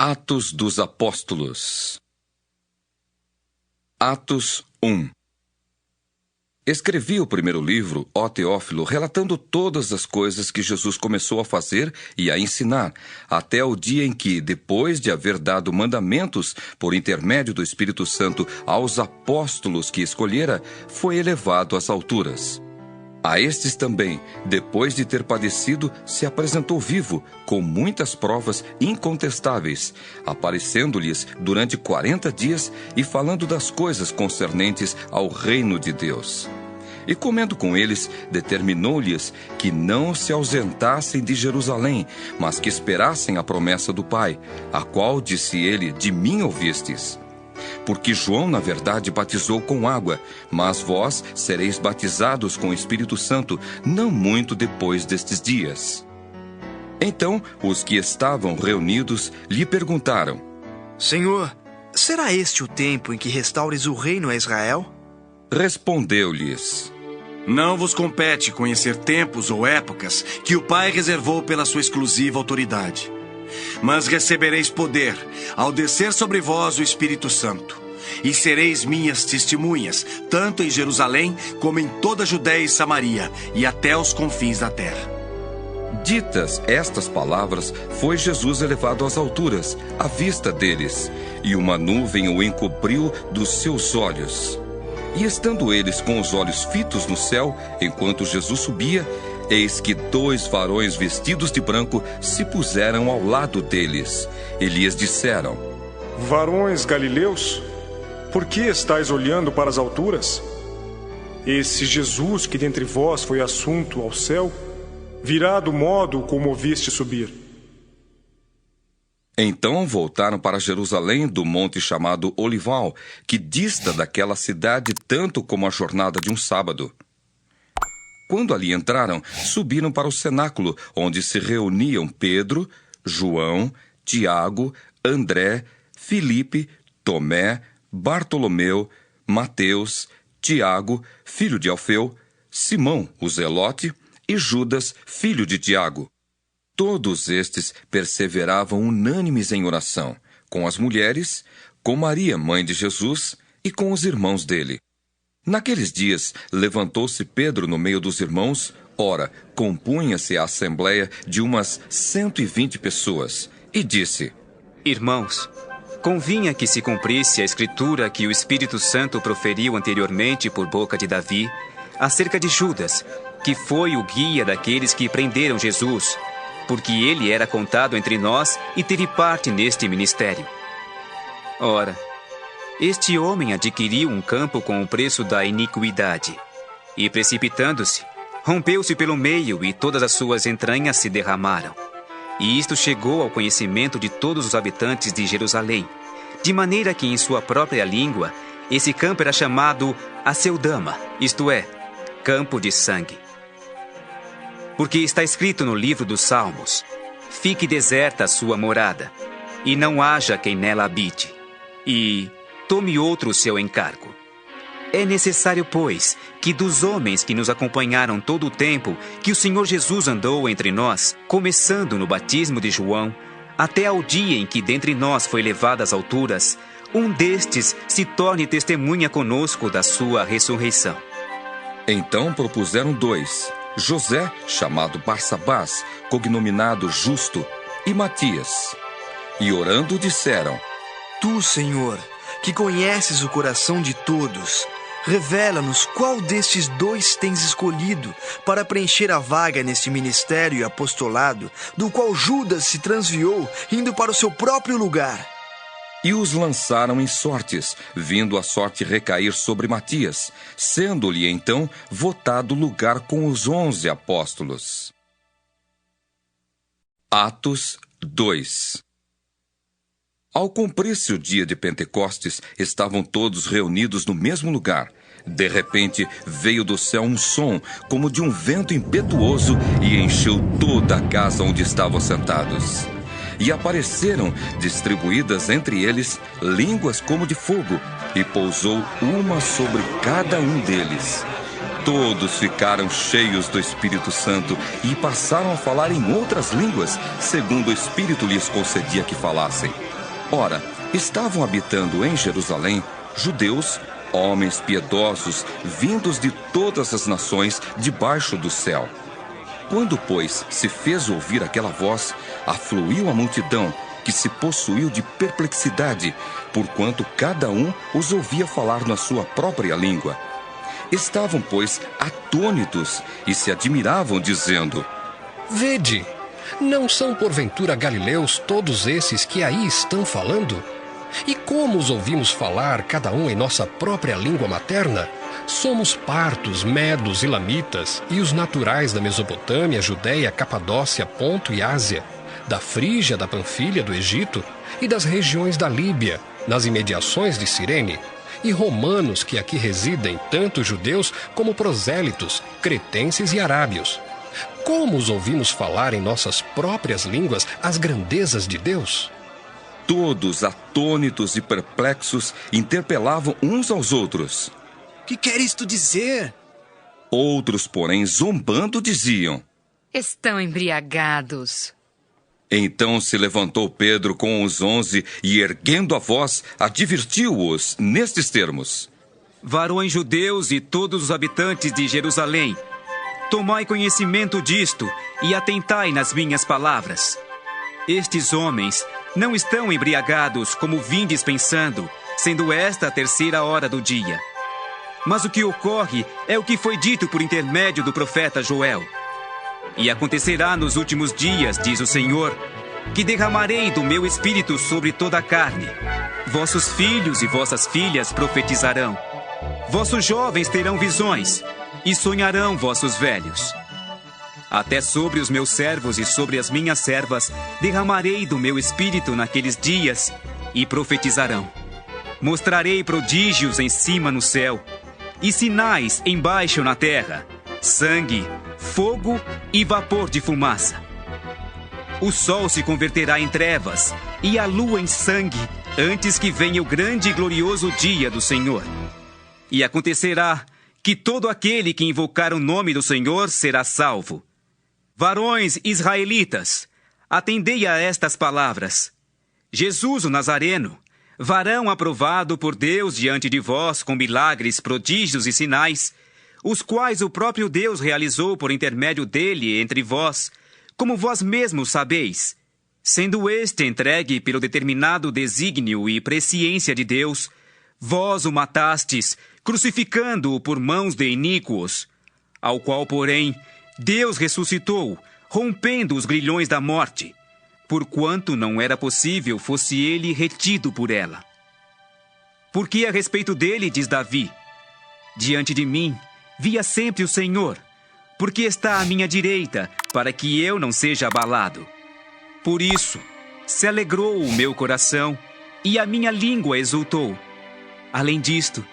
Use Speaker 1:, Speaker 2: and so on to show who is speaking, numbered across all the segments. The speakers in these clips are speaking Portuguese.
Speaker 1: Atos dos Apóstolos. Atos 1. Escrevi o primeiro livro, ó Teófilo, relatando todas as coisas que Jesus começou a fazer e a ensinar, até o dia em que, depois de haver dado mandamentos por intermédio do Espírito Santo aos apóstolos que escolhera, foi elevado às alturas. A estes também, depois de ter padecido, se apresentou vivo, com muitas provas incontestáveis, aparecendo-lhes durante 40 dias e falando das coisas concernentes ao reino de Deus. E comendo com eles, determinou-lhes que não se ausentassem de Jerusalém, mas que esperassem a promessa do Pai, a qual, disse ele, de mim ouvistes. Porque João, na verdade, batizou com água, mas vós sereis batizados com o Espírito Santo, não muito depois destes dias. Então, os que estavam reunidos lhe perguntaram:
Speaker 2: Senhor, será este o tempo em que restaures o reino a Israel?
Speaker 1: Respondeu-lhes:
Speaker 3: Não vos compete conhecer tempos ou épocas que o Pai reservou pela sua exclusiva autoridade. Mas recebereis poder ao descer sobre vós o Espírito Santo, e sereis minhas testemunhas, tanto em Jerusalém como em toda a Judéia e Samaria, e até os confins da terra.
Speaker 1: Ditas estas palavras, foi Jesus elevado às alturas, à vista deles, e uma nuvem o encobriu dos seus olhos. E estando eles com os olhos fitos no céu, enquanto Jesus subia, eis que 2 varões vestidos de branco se puseram ao lado deles, e lhes disseram:
Speaker 4: Varões galileus, por que estáis olhando para as alturas? Esse Jesus que dentre vós foi assunto ao céu, virá do modo como o viste subir.
Speaker 1: Então voltaram para Jerusalém do monte chamado Olival, que dista daquela cidade tanto como a jornada de um sábado. Quando ali entraram, subiram para o cenáculo, onde se reuniam Pedro, João, Tiago, André, Filipe, Tomé, Bartolomeu, Mateus, Tiago, filho de Alfeu, Simão, o Zelote, e Judas, filho de Tiago. Todos estes perseveravam unânimes em oração, com as mulheres, com Maria, mãe de Jesus, e com os irmãos dele. Naqueles dias, levantou-se Pedro no meio dos irmãos, ora, compunha-se a assembleia de umas 120 pessoas, e disse:
Speaker 5: Irmãos, convinha que se cumprisse a escritura que o Espírito Santo proferiu anteriormente por boca de Davi, acerca de Judas, que foi o guia daqueles que prenderam Jesus, porque ele era contado entre nós e teve parte neste ministério. Ora, este homem adquiriu um campo com o preço da iniquidade, e precipitando-se, rompeu-se pelo meio e todas as suas entranhas se derramaram. E isto chegou ao conhecimento de todos os habitantes de Jerusalém, de maneira que em sua própria língua, esse campo era chamado Aceldama, isto é, campo de sangue. Porque está escrito no livro dos Salmos: Fique deserta a sua morada, e não haja quem nela habite, e tome outro o seu encargo. É necessário, pois, que dos homens que nos acompanharam todo o tempo que o Senhor Jesus andou entre nós, começando no batismo de João, até ao dia em que dentre nós foi levado às alturas, um destes se torne testemunha conosco da sua ressurreição.
Speaker 1: Então propuseram 2, José, chamado Barsabás, cognominado Justo, e Matias. E orando disseram:
Speaker 2: Tu, Senhor, que conheces o coração de todos, revela-nos qual destes 2 tens escolhido para preencher a vaga neste ministério e apostolado, do qual Judas se transviou, indo para o seu próprio lugar.
Speaker 1: E os lançaram em sortes, vindo a sorte recair sobre Matias, sendo-lhe então votado lugar com os 11 apóstolos. Atos 2. Ao cumprir-se o dia de Pentecostes, estavam todos reunidos no mesmo lugar. De repente, veio do céu um som, como de um vento impetuoso, e encheu toda a casa onde estavam sentados. E apareceram, distribuídas entre eles, línguas como de fogo, e pousou uma sobre cada um deles. Todos ficaram cheios do Espírito Santo e passaram a falar em outras línguas, segundo o Espírito lhes concedia que falassem. Ora, estavam habitando em Jerusalém judeus, homens piedosos, vindos de todas as nações debaixo do céu. Quando, pois, se fez ouvir aquela voz, afluiu a multidão, que se possuiu de perplexidade, porquanto cada um os ouvia falar na sua própria língua. Estavam, pois, atônitos e se admiravam, dizendo:
Speaker 6: Vede, não são porventura galileus todos esses que aí estão falando? E como os ouvimos falar, cada um em nossa própria língua materna? Somos partos, medos e lamitas, e os naturais da Mesopotâmia, Judéia, Capadócia, Ponto e Ásia, da Frígia, da Panfilha, do Egito, e das regiões da Líbia, nas imediações de Cirene, e romanos que aqui residem, tanto judeus como prosélitos, cretenses e arábios. Como os ouvimos falar em nossas próprias línguas as grandezas de Deus?
Speaker 1: Todos, atônitos e perplexos, interpelavam uns aos outros.
Speaker 7: Que quer isto dizer?
Speaker 1: Outros, porém, zombando, diziam:
Speaker 8: Estão embriagados.
Speaker 1: Então se levantou Pedro com os 11 e, erguendo a voz, advertiu-os nestes termos:
Speaker 5: Varões judeus e todos os habitantes de Jerusalém, tomai conhecimento disto e atentai nas minhas palavras. Estes homens não estão embriagados como vindes pensando, sendo esta a 3ª hora do dia. Mas o que ocorre é o que foi dito por intermédio do profeta Joel. E acontecerá nos últimos dias, diz o Senhor, que derramarei do meu espírito sobre toda a carne. Vossos filhos e vossas filhas profetizarão. Vossos jovens terão visões, e sonharão vossos velhos. Até sobre os meus servos e sobre as minhas servas derramarei do meu espírito naqueles dias, e profetizarão. Mostrarei prodígios em cima no céu, e sinais embaixo na terra, sangue, fogo e vapor de fumaça. O sol se converterá em trevas e a lua em sangue, antes que venha o grande e glorioso dia do Senhor. E acontecerá que todo aquele que invocar o nome do Senhor será salvo. Varões israelitas, atendei a estas palavras. Jesus o Nazareno, varão aprovado por Deus diante de vós com milagres, prodígios e sinais, os quais o próprio Deus realizou por intermédio dele entre vós, como vós mesmos sabeis, sendo este entregue pelo determinado desígnio e presciência de Deus, vós o matastes, crucificando-o por mãos de iníquos, ao qual, porém, Deus ressuscitou, rompendo os grilhões da morte, porquanto não era possível fosse ele retido por ela. Porque a respeito dele diz Davi: Diante de mim via sempre o Senhor, porque está à minha direita, para que eu não seja abalado. Por isso se alegrou o meu coração, e a minha língua exultou. Além disto,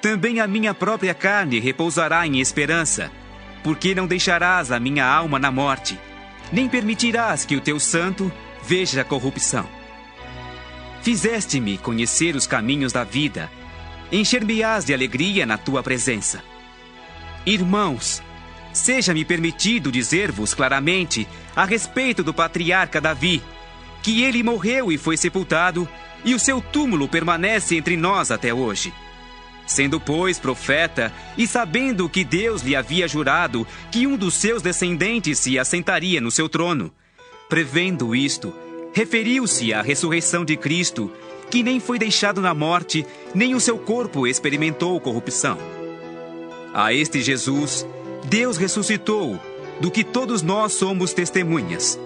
Speaker 5: também a minha própria carne repousará em esperança, porque não deixarás a minha alma na morte, nem permitirás que o teu santo veja a corrupção. Fizeste-me conhecer os caminhos da vida, encher-me-ás de alegria na tua presença. Irmãos, seja-me permitido dizer-vos claramente a respeito do patriarca Davi, que ele morreu e foi sepultado, e o seu túmulo permanece entre nós até hoje. Sendo, pois, profeta, e sabendo que Deus lhe havia jurado que um dos seus descendentes se assentaria no seu trono, prevendo isto, referiu-se à ressurreição de Cristo, que nem foi deixado na morte, nem o seu corpo experimentou corrupção. A este Jesus, Deus ressuscitou, do que todos nós somos testemunhas.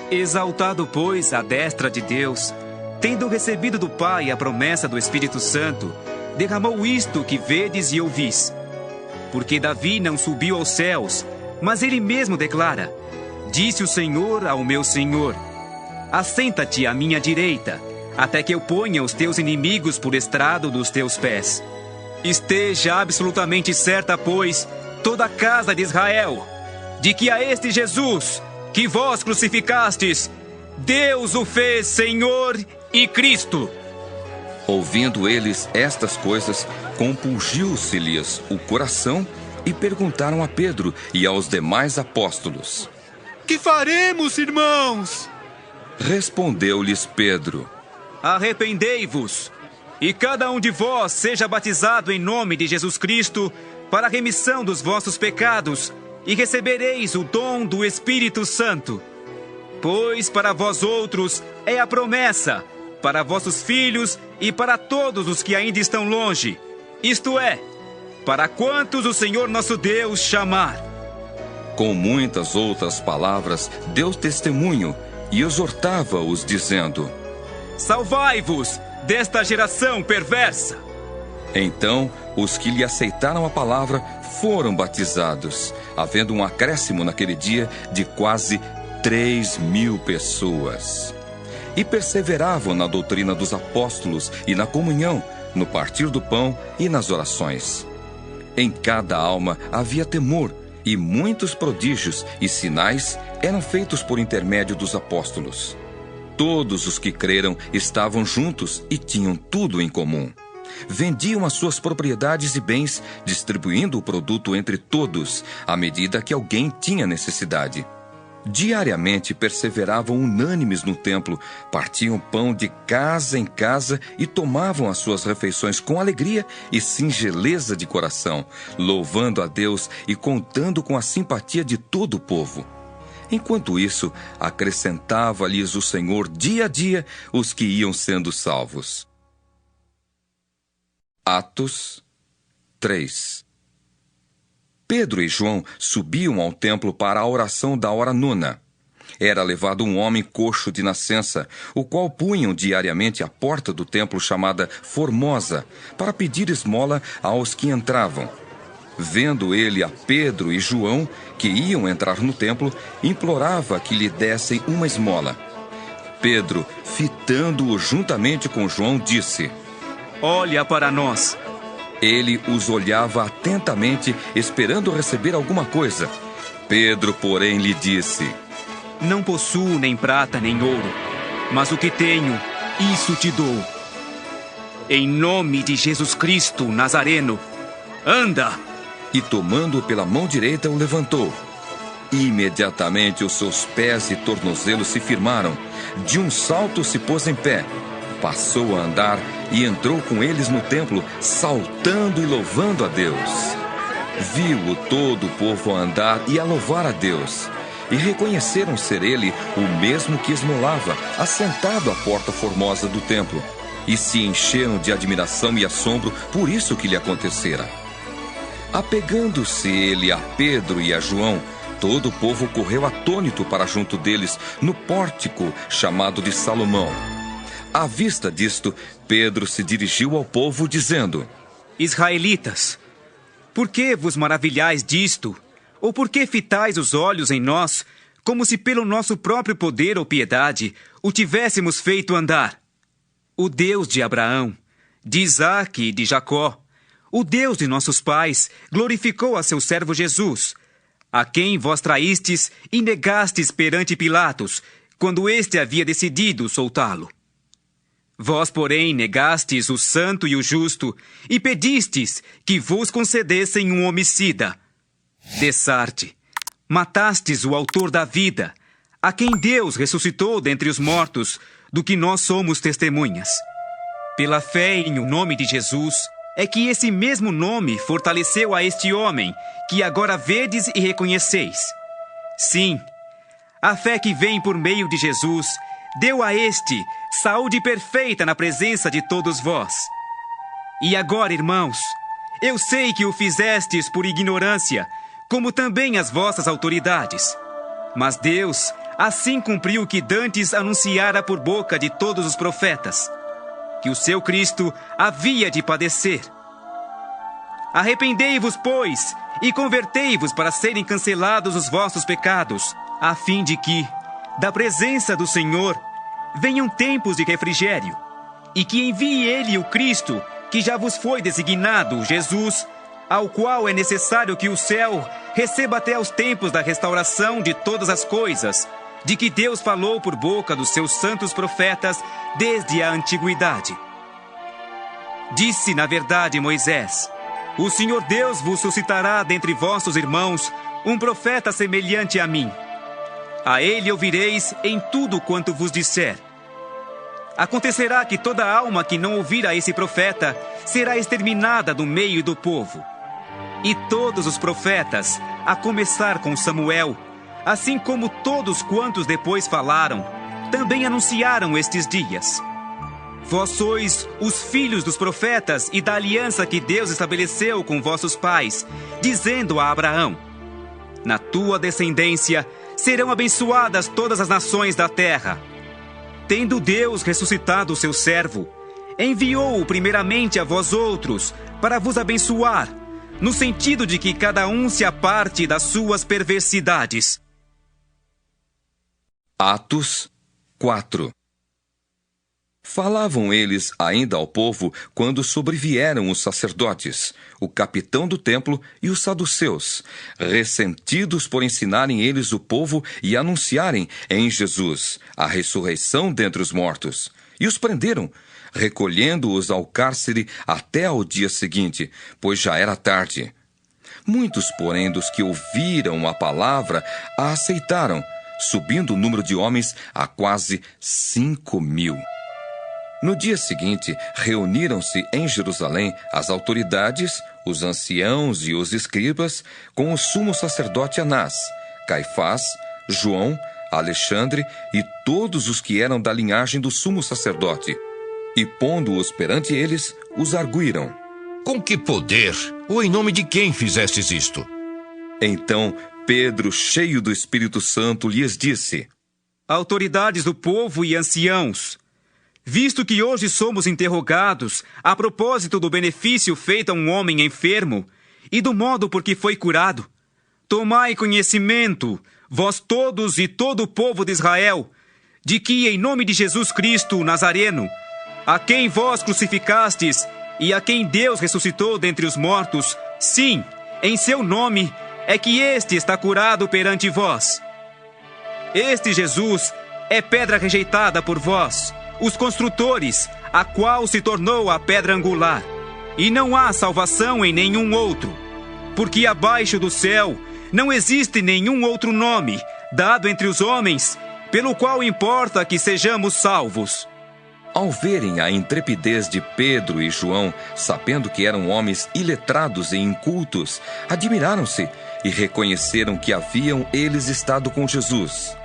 Speaker 5: Exaltado, pois, à destra de Deus, tendo recebido do Pai a promessa do Espírito Santo, derramou isto que vedes e ouvis. Porque Davi não subiu aos céus, mas ele mesmo declara: Disse o Senhor ao meu Senhor: Assenta-te à minha direita, até que eu ponha os teus inimigos por estrado dos teus pés. Esteja absolutamente certa, pois, toda a casa de Israel, de que a este Jesus, que vós crucificastes, Deus o fez Senhor e Cristo.
Speaker 1: Ouvindo eles estas coisas, compungiu-se-lhes o coração e perguntaram a Pedro e aos demais apóstolos:
Speaker 7: Que faremos, irmãos?
Speaker 1: Respondeu-lhes Pedro:
Speaker 5: Arrependei-vos, e cada um de vós seja batizado em nome de Jesus Cristo para a remissão dos vossos pecados, e recebereis o dom do Espírito Santo. Pois para vós outros é a promessa, para vossos filhos e para todos os que ainda estão longe, isto é, para quantos o Senhor nosso Deus chamar.
Speaker 1: Com muitas outras palavras, deu testemunho e exortava-os, dizendo:
Speaker 5: Salvai-vos desta geração perversa.
Speaker 1: Então, os que lhe aceitaram a palavra foram batizados, havendo um acréscimo naquele dia de quase 3.000 pessoas. E perseveravam na doutrina dos apóstolos e na comunhão, no partir do pão e nas orações. Em cada alma havia temor, e muitos prodígios e sinais eram feitos por intermédio dos apóstolos. Todos os que creram estavam juntos e tinham tudo em comum. Vendiam as suas propriedades e bens, distribuindo o produto entre todos, à medida que alguém tinha necessidade. Diariamente perseveravam unânimes no templo, partiam pão de casa em casa e tomavam as suas refeições com alegria e singeleza de coração, louvando a Deus e contando com a simpatia de todo o povo. Enquanto isso, acrescentava-lhes o Senhor dia a dia os que iam sendo salvos. Atos 3. Pedro e João subiam ao templo para a oração da hora nona. Era levado um homem coxo de nascença, o qual punham diariamente à porta do templo chamada Formosa, para pedir esmola aos que entravam. Vendo ele a Pedro e João, que iam entrar no templo, implorava que lhe dessem uma esmola. Pedro, fitando-o juntamente com João, disse:
Speaker 5: Olha para nós.
Speaker 1: Ele os olhava atentamente, esperando receber alguma coisa. Pedro, porém, lhe disse:
Speaker 5: Não possuo nem prata nem ouro, mas o que tenho, isso te dou. Em nome de Jesus Cristo Nazareno, anda!
Speaker 1: E tomando-o pela mão direita, o levantou. Imediatamente os seus pés e tornozelos se firmaram. De um salto se pôs em pé. Passou a andar e entrou com eles no templo, saltando e louvando a Deus. Viu-o todo o povo a andar e a louvar a Deus. E reconheceram ser ele o mesmo que esmolava, assentado à porta formosa do templo. E se encheram de admiração e assombro por isso que lhe acontecera. Apegando-se ele a Pedro e a João, todo o povo correu atônito para junto deles, no pórtico chamado de Salomão. À vista disto, Pedro se dirigiu ao povo, dizendo:
Speaker 5: Israelitas, por que vos maravilhais disto? Ou por que fitais os olhos em nós, como se pelo nosso próprio poder ou piedade o tivéssemos feito andar? O Deus de Abraão, de Isaque e de Jacó, o Deus de nossos pais, glorificou a seu servo Jesus, a quem vós traístes e negastes perante Pilatos, quando este havia decidido soltá-lo. Vós, porém, negastes o santo e o justo, e pedistes que vos concedessem um homicida. Dessarte, matastes o autor da vida, a quem Deus ressuscitou dentre os mortos, do que nós somos testemunhas. Pela fé em o nome de Jesus, é que esse mesmo nome fortaleceu a este homem, que agora vedes e reconheceis. Sim, a fé que vem por meio de Jesus deu a este saúde perfeita na presença de todos vós. E agora, irmãos, eu sei que o fizestes por ignorância, como também as vossas autoridades. Mas Deus assim cumpriu o que dantes anunciara por boca de todos os profetas, que o seu Cristo havia de padecer. Arrependei-vos, pois, e convertei-vos para serem cancelados os vossos pecados, a fim de que, da presença do Senhor, venham tempos de refrigério, e que envie ele o Cristo, que já vos foi designado, Jesus, ao qual é necessário que o céu receba até os tempos da restauração de todas as coisas, de que Deus falou por boca dos seus santos profetas desde a antiguidade. Disse, na verdade, Moisés: O Senhor Deus vos suscitará dentre vossos irmãos um profeta semelhante a mim. A ele ouvireis em tudo quanto vos disser. Acontecerá que toda alma que não ouvir a esse profeta será exterminada do meio do povo. E todos os profetas, a começar com Samuel, assim como todos quantos depois falaram, também anunciaram estes dias. Vós sois os filhos dos profetas e da aliança que Deus estabeleceu com vossos pais, dizendo a Abraão: na tua descendência serão abençoadas todas as nações da terra. Tendo Deus ressuscitado o seu servo, enviou-o primeiramente a vós outros, para vos abençoar, no sentido de que cada um se aparte das suas perversidades.
Speaker 1: Atos 4. Falavam eles ainda ao povo quando sobrevieram os sacerdotes, o capitão do templo e os saduceus, ressentidos por ensinarem eles o povo e anunciarem em Jesus a ressurreição dentre os mortos. E os prenderam, recolhendo-os ao cárcere até ao dia seguinte, pois já era tarde. Muitos, porém, dos que ouviram a palavra a aceitaram, subindo o número de homens a quase 5.000. No dia seguinte, reuniram-se em Jerusalém as autoridades, os anciãos e os escribas, com o sumo sacerdote Anás, Caifás, João, Alexandre e todos os que eram da linhagem do sumo sacerdote. E, pondo-os perante eles, os arguíram.
Speaker 9: Com que poder, ou em nome de quem fizestes isto?
Speaker 1: Então Pedro, cheio do Espírito Santo, lhes disse:
Speaker 5: autoridades do povo e anciãos, visto que hoje somos interrogados a propósito do benefício feito a um homem enfermo e do modo por que foi curado, tomai conhecimento, vós todos e todo o povo de Israel, de que em nome de Jesus Cristo, o Nazareno, a quem vós crucificastes e a quem Deus ressuscitou dentre os mortos, sim, em seu nome, é que este está curado perante vós. Este Jesus é pedra rejeitada por vós, os construtores, a qual se tornou a pedra angular. E não há salvação em nenhum outro, porque abaixo do céu não existe nenhum outro nome, dado entre os homens, pelo qual importa que sejamos salvos.
Speaker 1: Ao verem a intrepidez de Pedro e João, sabendo que eram homens iletrados e incultos, admiraram-se e reconheceram que haviam eles estado com Jesus.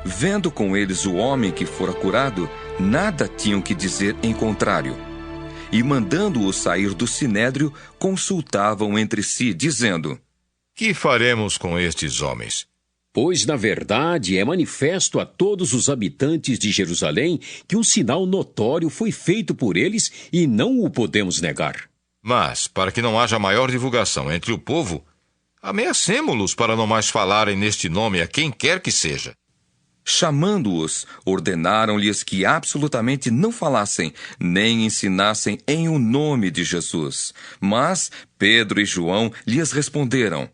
Speaker 1: Vendo com eles o homem que fora curado, nada tinham que dizer em contrário. E mandando-o sair do sinédrio, consultavam entre si, dizendo:
Speaker 9: que faremos com estes homens?
Speaker 10: Pois, na verdade, é manifesto a todos os habitantes de Jerusalém que um sinal notório foi feito por eles e não o podemos negar.
Speaker 9: Mas, para que não haja maior divulgação entre o povo, ameacemo-los para não mais falarem neste nome a quem quer que seja.
Speaker 1: Chamando-os, ordenaram-lhes que absolutamente não falassem, nem ensinassem em o nome de Jesus. Mas Pedro e João lhes responderam: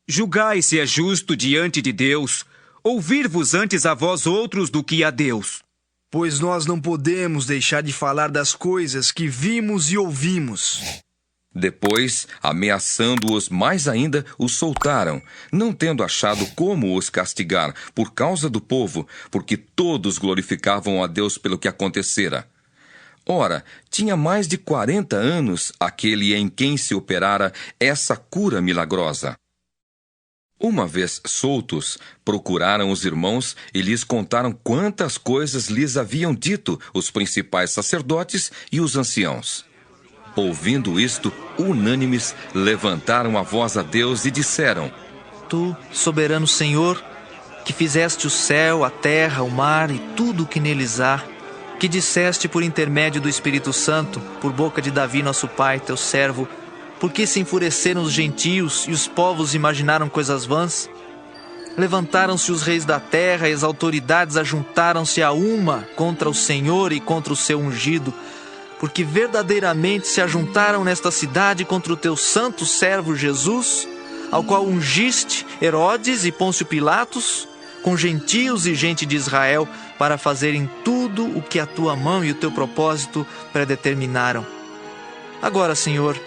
Speaker 5: julgai se é justo diante de Deus, ouvir-vos antes a vós outros do que a Deus.
Speaker 2: Pois nós não podemos deixar de falar das coisas que vimos e ouvimos.
Speaker 1: Depois, ameaçando-os mais ainda, os soltaram, não tendo achado como os castigar por causa do povo, porque todos glorificavam a Deus pelo que acontecera. Ora, tinha mais de 40 anos aquele em quem se operara essa cura milagrosa. Uma vez soltos, procuraram os irmãos e lhes contaram quantas coisas lhes haviam dito os principais sacerdotes e os anciãos. Ouvindo isto, unânimes, levantaram a voz a Deus e disseram:
Speaker 11: Tu, soberano Senhor, que fizeste o céu, a terra, o mar e tudo o que neles há, que disseste por intermédio do Espírito Santo, por boca de Davi nosso pai, teu servo, por que se enfureceram os gentios e os povos imaginaram coisas vãs? Levantaram-se os reis da terra e as autoridades ajuntaram-se a uma contra o Senhor e contra o seu ungido, porque verdadeiramente se ajuntaram nesta cidade contra o teu santo servo Jesus, ao qual ungiste Herodes e Pôncio Pilatos, com gentios e gente de Israel, para fazerem tudo o que a tua mão e o teu propósito predeterminaram. Agora, Senhor,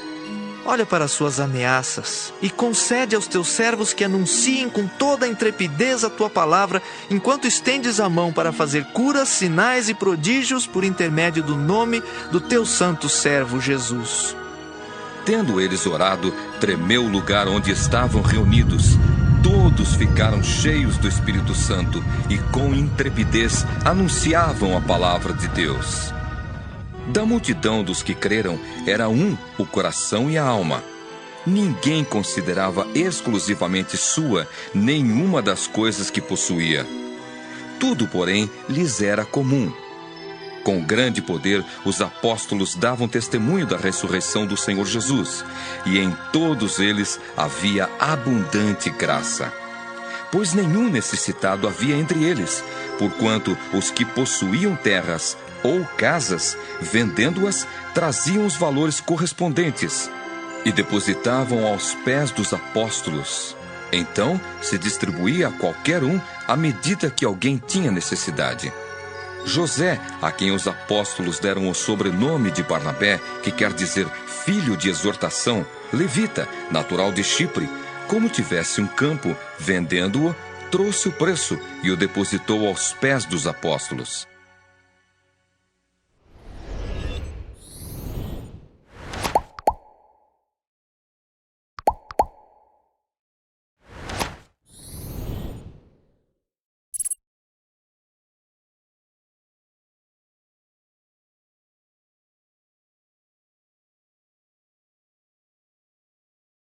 Speaker 11: olha para as suas ameaças e concede aos teus servos que anunciem com toda a intrepidez a tua palavra, enquanto estendes a mão para fazer curas, sinais e prodígios por intermédio do nome do teu santo servo Jesus.
Speaker 1: Tendo eles orado, tremeu o lugar onde estavam reunidos. Todos ficaram cheios do Espírito Santo e com intrepidez anunciavam a palavra de Deus. Da multidão dos que creram, era um o coração e a alma. Ninguém considerava exclusivamente sua nenhuma das coisas que possuía. Tudo, porém, lhes era comum. Com grande poder, os apóstolos davam testemunho da ressurreição do Senhor Jesus, e em todos eles havia abundante graça. Pois nenhum necessitado havia entre eles, porquanto os que possuíam terras ou casas, vendendo-as, traziam os valores correspondentes e depositavam aos pés dos apóstolos. Então se distribuía a qualquer um à medida que alguém tinha necessidade. José, a quem os apóstolos deram o sobrenome de Barnabé, que quer dizer filho de exortação, levita, natural de Chipre, como tivesse um campo, vendendo-o, trouxe o preço e o depositou aos pés dos apóstolos.